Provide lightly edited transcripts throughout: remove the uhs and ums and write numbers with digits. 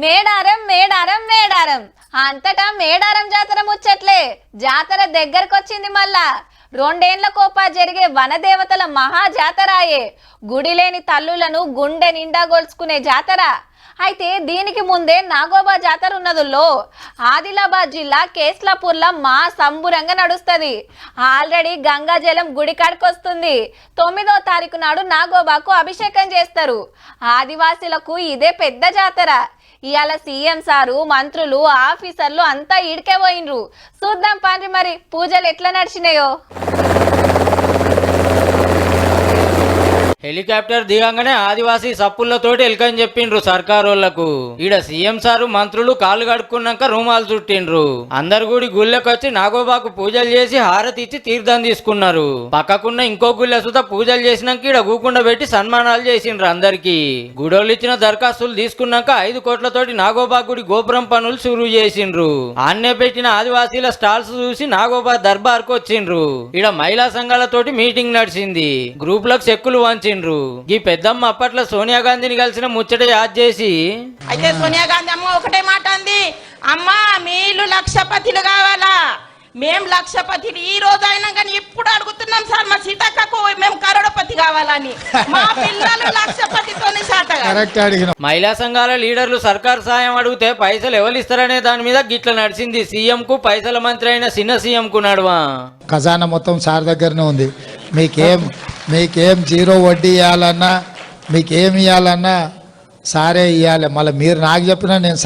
మేడారం మేడారం మేడారం అంతటా మేడారం జాతర ముచ్చట్లే. జాతర దగ్గరకొచ్చింది మళ్ళా. 2 ఏళ్ల కోపా జరిగే వనదేవతల మహా జాతరాయే. గుడి లేని తల్లులను గుండె నిండా గొలుచుకునే జాతర. అయితే దీనికి ముందే నాగోబా జాతర ఉన్నదుల్లో. ఆదిలాబాద్ జిల్లా కేస్లాపూర్లో మా సంబురంగా నడుస్తుంది. ఆల్రెడీ గంగా జలం గుడి కాడికొస్తుంది. 9వ తారీఖు నాడు నాగోబాకు అభిషేకం చేస్తారు. ఆదివాసీలకు ఇదే పెద్ద జాతర. ఇవాళ సీఎం సారు, మంత్రులు, ఆఫీసర్లు అంతా ఈడికే పోయినరు. చూద్దాం పాండ్రి మరి పూజలు ఎట్లా నడిచినాయో. హెలికాప్టర్ దిగంగానే ఆదివాసీ సప్పులతోటి ఎల్కని చెప్పిండ్రు సర్కారోళ్లకు. ఈడ సీఎం సారు మంత్రులు కాళ్ళు కడుక్కున్నాక రూమాలు చుట్టిండ్రు. అందరు గుడి గుళ్ళకొచ్చి నాగోబాకు పూజలు చేసి హారతి ఇచ్చి తీర్థం తీసుకున్నారు. పక్కకున్న ఇంకో గుళ్ళ సుత పూజలు చేసినాక ఈడ గూకుండా పెట్టి సన్మానాలు చేసిండ్రు అందరికి. గుడోళ్ళు ఇచ్చిన దరఖాస్తులు తీసుకున్నాక 5 కోట్లతోటి నాగోబా గుడి గోపురం పనులు షురూ చేసిండ్రు. ఆన్నే పెట్టిన ఆదివాసీల స్టాల్స్ చూసి నాగోబా దర్బార్ కు వచ్చిండ్రు. ఈడ మహిళా సంఘాలతోటి మీటింగ్ నడిచింది. గ్రూపులకు చెక్కులు వంచి ఈ పెద్దమ్మ అప్పట్లో సోనియా గాంధీని కలిసిన ముచ్చట యాద్ చేసి, అయితే సోనియా గాంధీ అమ్మ ఒకటే మాట అంది, అమ్మా మీలు లక్షపతిలు కావాలా, మేము లక్షపతిలు ఈ రోజు అయినా కానీ ఇప్పుడు అడుగుతున్నాం సార్ మా సీతక్కకు మేము కరోడపతి కావాలని. మా పిల్లలు లక్షపతితోనే సాట. మహిళా సంఘాల లీడర్లు సర్కార్ సాయం అడిగితే పైసలు ఎవరు ఇస్తారనే దాని మీద గిట్ల నడిచింది. సీఎం కు పైసల మంత్రి అయిన చిన్న సీఎం కు నడువా. ఖజానా మొత్తం సార్ దగ్గరనే ఉంది. మీకేం జీరో వడ్డీ ఇవ్వాలన్నా, మీకేం ఇవ్వాలన్నా సారే ఇవ్వాలి. మళ్ళీ మీరు నాకు చెప్పినా నేను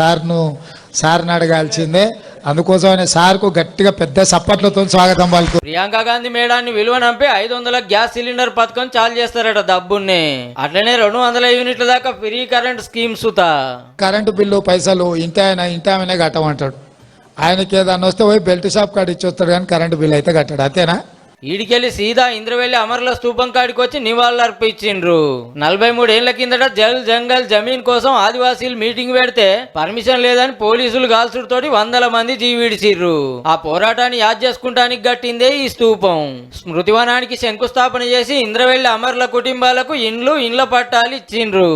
సార్ని అడగాల్సిందే. అందుకోసమనే సార్కు గట్టిగా పెద్ద సప్పట్లతో స్వాగతం పలుకు. ప్రియాంక గాంధీ మేడాన్ని విలువనంపి 500 గ్యాస్ సిలిండర్ పథకం చాలు చేస్తారట డబ్బున్నే. అట్లనే 200 యూనిట్ల దాకా ఫ్రీ కరెంట్ స్కీమ్ సుత. కరెంటు బిల్లు పైసలు ఇంటామనే కట్టమంటాడు. ఆయనకి ఏదన్నా వస్తే పోయి బెల్ట్ షాప్ కాడ ఇచ్చొస్తాడు, కానీ కరెంటు బిల్లు అయితే కట్టాడు. అంతేనా? ఈడికెళ్ళి సీదా ఇంద్రవెల్లి అమర్ల స్తూపం కాడికి వచ్చి నివాళులర్పించిండ్రు. 43 ఏళ్ల కిందట జల్ జంగల్ జమీన్ కోసం ఆదివాసీలు మీటింగ్ పెడితే పర్మిషన్ లేదని పోలీసులు గాల్సుడితోటి 100 మంది జీవిడిచిర్రు. ఆ పోరాటాన్ని యాద్ చేసుకుంటానికి గట్టిందే ఈ స్తూపం. స్మృతివనానికి శంకుస్థాపన చేసి ఇంద్రవెల్లి అమర్ల కుటుంబాలకు ఇండ్ల పట్టాలు ఇచ్చిండ్రు.